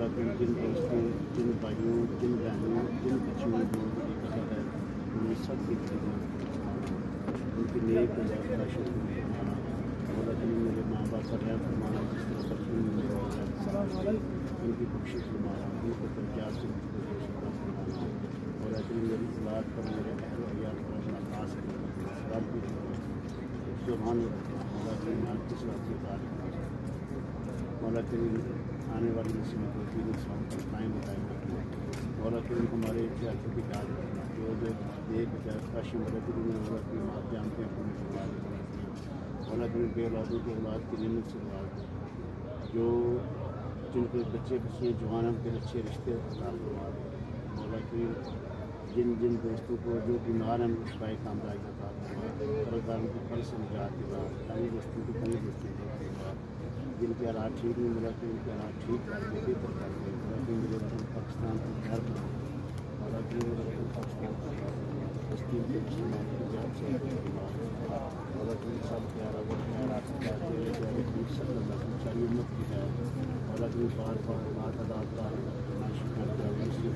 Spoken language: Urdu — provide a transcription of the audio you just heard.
مولا کریم جن دوستوں جن بھائیوں جن بہنوں جن بچیوں جو یہ کہا ہے ان سب کی خدمت ان کی نیک کا شکر فرمانا مولا کریم میرے ماں باپ کا رحم فرمانا جس طرح بچپن میں ان کی بخشش فرمانا ان کو درجات سے فرمانا مولا کریم میری اولاد پر میرے اہل و عیال پر اپنا خاص سلام کی زبان مولا کریم آپ کس بات کی تعریف مولا کریم آنے والی نسلوں کو دین اسلام پر قائم بتائیں مولا کریم ہمارے اتحاد کی یاد رکھنا جو ایک کاشی مولا کریم مولا کریم آپ جانتے ہیں اپنے مولا کریم بے اولادوں کے اولاد کی نعمت سے نواز جو جن کے بچے بچیاں جوان ان کے اچھے رشتے فرما مولا کریم جن جن دوستوں کو جو بیمار ہیں شفائے کامرائی عطا فرما قرضداروں کو قرض سے نجات دلا کئی دوستوں کو کئی دوستوں کو جن کے حالات ٹھیک نہیں ملا کہ ان کے حالات ٹھیک کر کے بہتر کر کے مولا کریم میرے وطن پاکستان کو گھر بنا مولا کریم میرے وطن پاکستان فلسطین کے مسلمان کی جان سے مولا کریم سب پیارا وہ پیارا صلی اللہ علیہ ساری امت کی ہے مولا کریم بار بار بات ادا کرنا شکر کرنا